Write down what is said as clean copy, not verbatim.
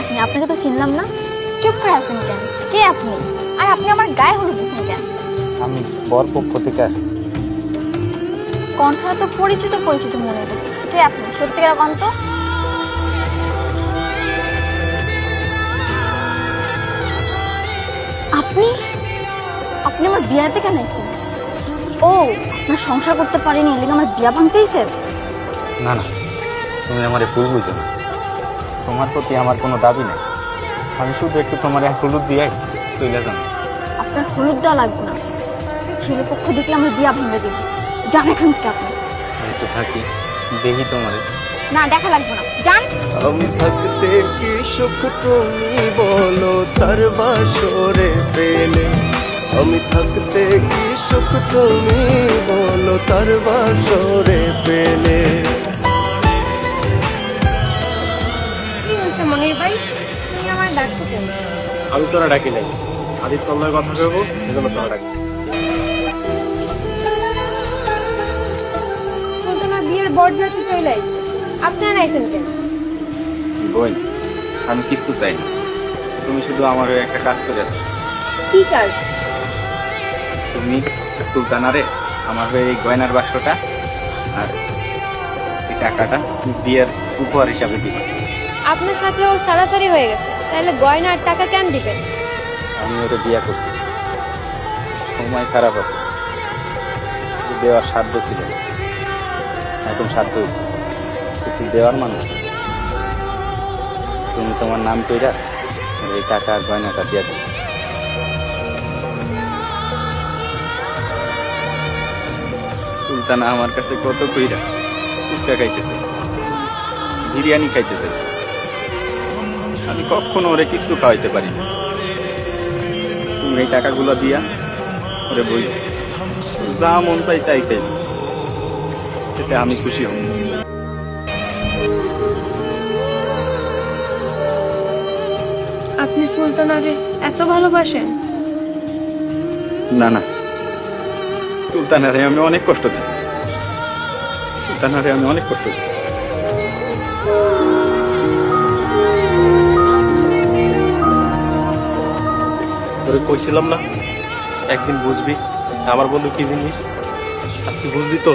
আপনি? আপনাকে তো চিনলাম না। চুপ করে আছেন কেন? কে আপনি? আর আপনি আমার গায়ে হলুদ দিচ্ছেন কেন? আমি বর পক্ষ থেকে আসছি। কণ্ঠটা তো পরিচিত পরিচিত মনে হচ্ছে। কে আপনি? সত্যিকার কণ্ঠ। আপনি আপনি আমার বিয়াতে কেন আইছেন? ও, আপনার সংসার করতে পারিনি এর লিগে আমার বিয়া ভাঙতেইছে? না না, তুমি আমার ভুল বুঝো না। তোমার প্রতি আমার কোনো দাবি নেই। আমি শুধু একটু তোমার এক হলুদ দিয়ে চলে যান। আপনার হলুদ দেওয়া লাগবে না। ছেলে পক্ষ দেখলে আমার বিয়া ভাঙবে যাবে। যান এখান থেকে আপনি। আমি তো থাকি, দেখি তোমার। না, দেখা লাগবে না, যান। আমি থাকতে কি সুখ তুমি বলো তার বাসরে পেলে, আমি থাকতে কি সুখ তুমি বলো তার বাসরে পেলে। কি হয়েছে মনির ভাই? তুমি আমার ডাকছো কেন? আমি তোরা ডাকি নাই, আদিত্য অন্যের কথা কইবো এজন্য তোরা ডাকছি। তোমার বিয়ের বরযাত্রী চলে আইছে, আপনারা আইছেন কেন? বোন, আমি কিছু চাই না। তুমি শুধু আমার হয়ে একটা কাজ করে দাও। কি কাজ? তুমি সুলতানারে আমার হয়ে এই গয়নার বাক্সটা আর এই টাকাটা বিয়ের উপহার হিসাবে দিবা। আপনার সাথে ওর সারাসারি হয়ে গেছে, তাহলে গয়না আর টাকা কেন দিবেন? আমি ওটা বিয়ে করছি, সময় খারাপ আছে, দেওয়ার সাধ্য ছিল না। এখন সাধ্য হয়েছে, কিছু দেওয়ার মানুষ না। তুমি তোমার নাম কইরা এই টাকা আর গয়নাটা দিয়ে দিবে। সুলতানা আমার কাছে কত কইরা ফুচকা খাইতেছে, বিরিয়ানি খাইতেছে, আমি কখনো ওরে কিছু খাওয়াইতে পারি না। তুমি এই টাকাগুলো দিয়া ওরে বই, যা মন চাই তাই খাই, এতে আমি খুশি হব। আপনি সুলতানারে এত ভালোবাসেন? না না, সুলতানারে আমি অনেক কষ্ট দিছি, সুলতানারে আমি অনেক কষ্ট দিছি। তোরে কইছিলাম না একদিন বুঝবি আমার বন্ধু কি জিনিস, আজকে বুঝলি তো।